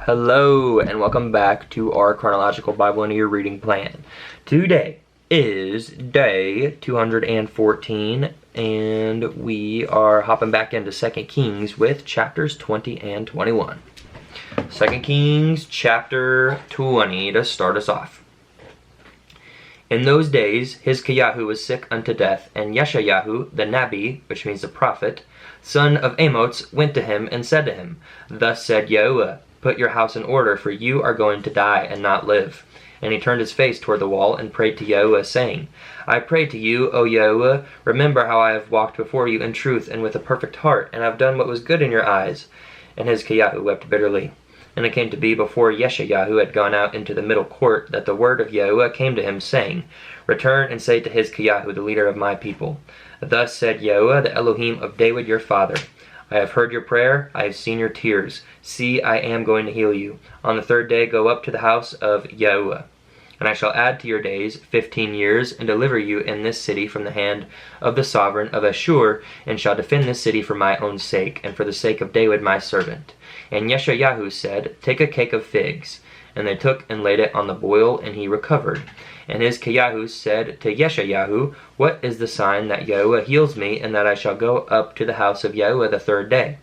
Hello and welcome back to our Chronological Bible in a Year reading plan. Today is day 214 and we are hopping back into 2 Kings with chapters 20 and 21. 2 Kings chapter 20 to start us off. In those days Hizkiyahu was sick unto death, and Yeshayahu the Nabi, which means the prophet, son of Amoz, went to him and said to him, Thus said Yahuwah, Put your house in order, for you are going to die and not live. And he turned his face toward the wall and prayed to Yahuwah, saying, I pray to you, O Yahuwah, remember how I have walked before you in truth and with a perfect heart, and have done what was good in your eyes. And Hizkiyahu wept bitterly. And it came to be before Yeshayahu had gone out into the middle court, that the word of Yahuwah came to him, saying, Return and say to Hizkiyahu, the leader of my people, Thus said Yahuwah, the Elohim of David your father, I have heard your prayer, I have seen your tears. See, I am going to heal you. On the third day go up to the house of Yahuwah. And I shall add to your days 15 years, and deliver you in this city from the hand of the sovereign of Ashur, and shall defend this city for my own sake, and for the sake of David my servant. And Yeshayahu said, Take a cake of figs. And they took and laid it on the boil, and he recovered. And Hizkiyahu said to Yeshayahu, What is the sign that Yahuwah heals me, and that I shall go up to the house of Yahuwah the third day?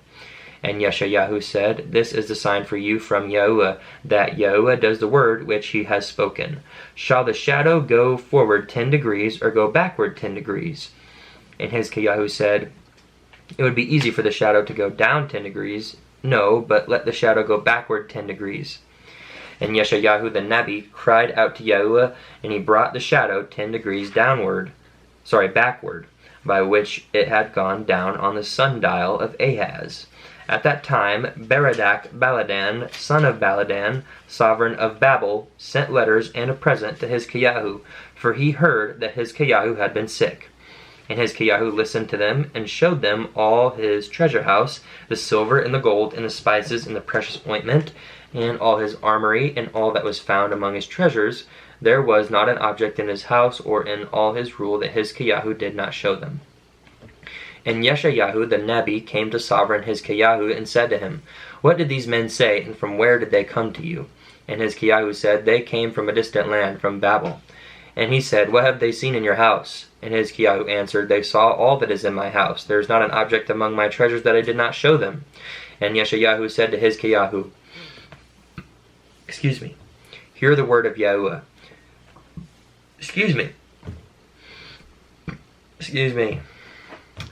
And Yeshayahu said, This is the sign for you from Yahuwah, that Yahuwah does the word which he has spoken. Shall the shadow go forward 10 degrees, or go backward 10 degrees? And Hizkiyahu said, It would be easy for the shadow to go down 10 degrees. No, but let the shadow go backward 10 degrees. And Yeshayahu the Nabi cried out to Yahuwah, and he brought the shadow 10 degrees backward, by which it had gone down on the sundial of Ahaz. At that time Berodach Baladan, son of Baladan, sovereign of Babel, sent letters and a present to Hizkiyahu, for he heard that Hizkiyahu had been sick. And Hizkiyahu listened to them, and showed them all his treasure house, the silver and the gold, and the spices and the precious ointment, and all his armory, and all that was found among his treasures. There was not an object in his house or in all his rule that Hizkiyahu did not show them. And Yeshayahu the Nabi came to sovereign Hizkiyahu and said to him, What did these men say, and from where did they come to you? And Hizkiyahu said, They came from a distant land, from Babel. And he said, What have they seen in your house? And Hizkiyahu answered, They saw all that is in my house. There is not an object among my treasures that I did not show them. And Yeshayahu said to Hizkiyahu, Hear the word of Yahuwah.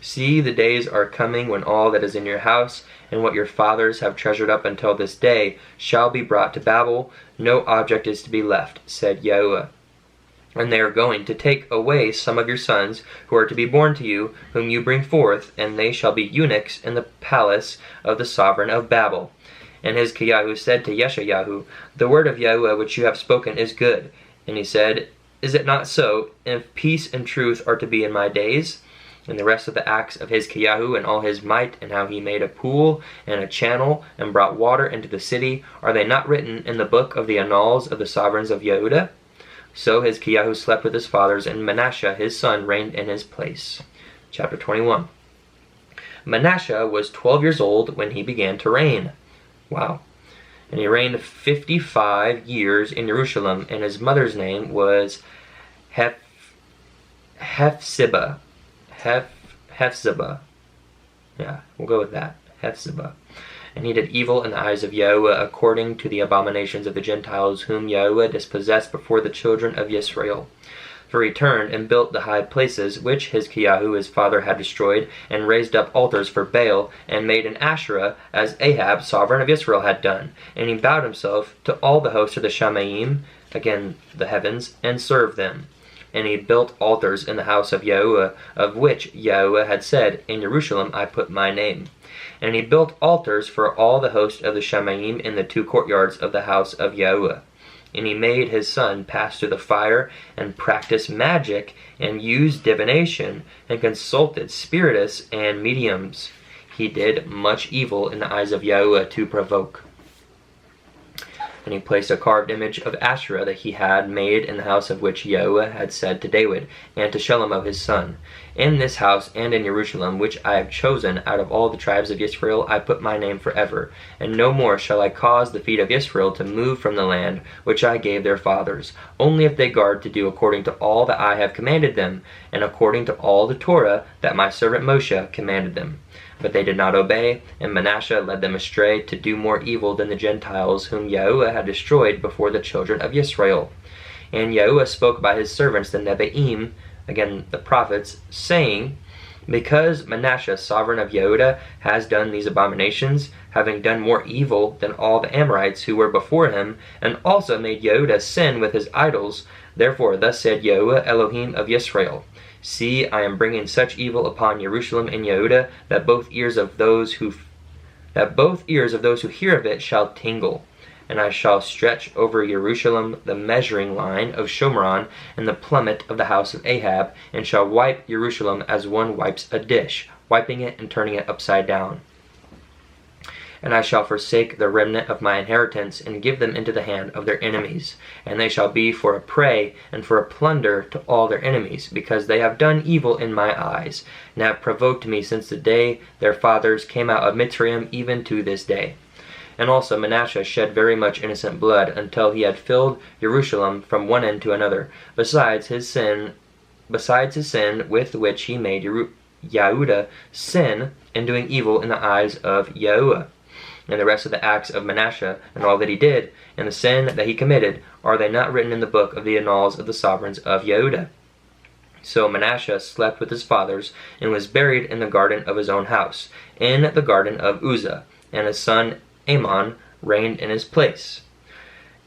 See, the days are coming when all that is in your house, and what your fathers have treasured up until this day, shall be brought to Babel. No object is to be left, said Yahuwah. And they are going to take away some of your sons, who are to be born to you, whom you bring forth, and they shall be eunuchs in the palace of the sovereign of Babel. And Hizkiyahu said to Yeshayahu, The word of Yahuwah which you have spoken is good. And he said, Is it not so, if peace and truth are to be in my days? And the rest of the acts of Hizkiyahu and all his might, and how he made a pool and a channel, and brought water into the city, are they not written in the book of the annals of the sovereigns of Yehudah? So Hizkiyahu slept with his fathers, and Manasseh his son reigned in his place. Chapter 21. Manasseh was 12 years old when he began to reign. Wow. And he reigned 55 years in Jerusalem, and his mother's name was Hephzibah. Hephzibah. Yeah, we'll go with that. Hephzibah. And he did evil in the eyes of Yahuwah, according to the abominations of the Gentiles, whom Yahuwah dispossessed before the children of Israel. For he turned and built the high places, which Hizkiyahu his father had destroyed, and raised up altars for Baal, and made an Asherah, as Ahab, sovereign of Israel, had done. And he bowed himself to all the host of the Shamayim, again the heavens, and served them. And he built altars in the house of Yahuwah, of which Yahuwah had said, In Jerusalem I put my name. And he built altars for all the host of the Shamayim in the 2 courtyards of the house of Yahuwah. And he made his son pass through the fire, and practiced magic, and used divination, and consulted spiritists and mediums. He did much evil in the eyes of Yahuwah to provoke. And he placed a carved image of Asherah that he had made in the house of which Yahuwah had said to David and to Shlomo his son, in this house and in Jerusalem, which I have chosen out of all the tribes of Israel, I put my name forever. And no more shall I cause the feet of Israel to move from the land which I gave their fathers, only if they guard to do according to all that I have commanded them, and according to all the Torah that my servant Moshe commanded them. But they did not obey, and Manasseh led them astray to do more evil than the Gentiles, whom Yahuwah had destroyed before the children of Israel. And Yahuwah spoke by his servants the Nebi'im, again the prophets, saying, because Manasseh, sovereign of Yehudah, has done these abominations, having done more evil than all the Amorites who were before him, and also made Yehudah sin with his idols, therefore thus said Yahuwah Elohim of Israel, see, I am bringing such evil upon Jerusalem and Yehudah that both ears of those who hear of it shall tingle. And I shall stretch over Jerusalem the measuring line of Shomron and the plummet of the house of Ahab, and shall wipe Jerusalem as one wipes a dish, wiping it and turning it upside down. And I shall forsake the remnant of my inheritance, and give them into the hand of their enemies. And they shall be for a prey and for a plunder to all their enemies, because they have done evil in my eyes, and have provoked me since the day their fathers came out of Mitzrayim, even to this day. And also Manasseh shed very much innocent blood, until he had filled Jerusalem from one end to another, besides his sin with which he made Yehudah sin in doing evil in the eyes of Yahuwah. And the rest of the acts of Manasseh, and all that he did, and the sin that he committed, are they not written in the book of the annals of the sovereigns of Yehudah? So Manasseh slept with his fathers, and was buried in the garden of his own house, in the garden of Uzzah, and his son Amon reigned in his place.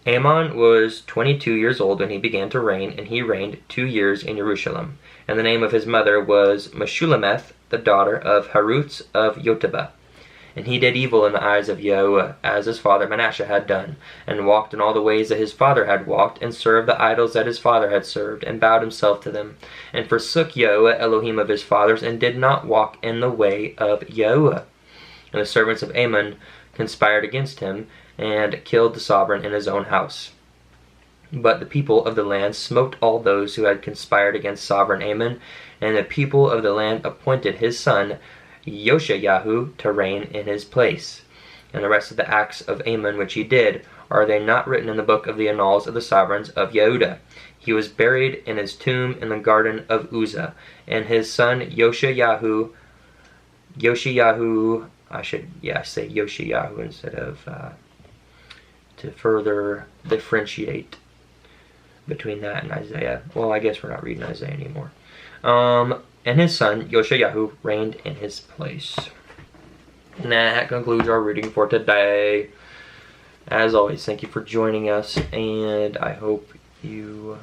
Amon was 22 years old when he began to reign, and he reigned 2 years in Jerusalem. And the name of his mother was Meshulameth, the daughter of Haruth of Yotibah. And he did evil in the eyes of Yahuwah, as his father Manasseh had done, and walked in all the ways that his father had walked, and served the idols that his father had served, and bowed himself to them, and forsook Yahuwah Elohim of his fathers, and did not walk in the way of Yahuwah. And the servants of Amon conspired against him, and killed the sovereign in his own house. But the people of the land smote all those who had conspired against sovereign Amon, and the people of the land appointed his son Yoshayahu to reign in his place. And the rest of the acts of Amon which he did, are they not written in the book of the annals of the sovereigns of Yehudah? He was buried in his tomb in the garden of Uzzah, and his son Yoshayahu, I should say Yoshayahu instead of to further differentiate between that and Isaiah. Well, I guess we're not reading Isaiah anymore. And his son Yoshayahu reigned in his place. And that concludes our reading for today. As always, thank you for joining us, and I hope you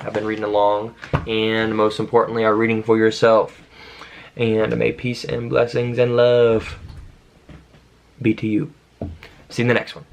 have been reading along, and most importantly, are reading for yourself. And may peace and blessings and love be to you. See you in the next one.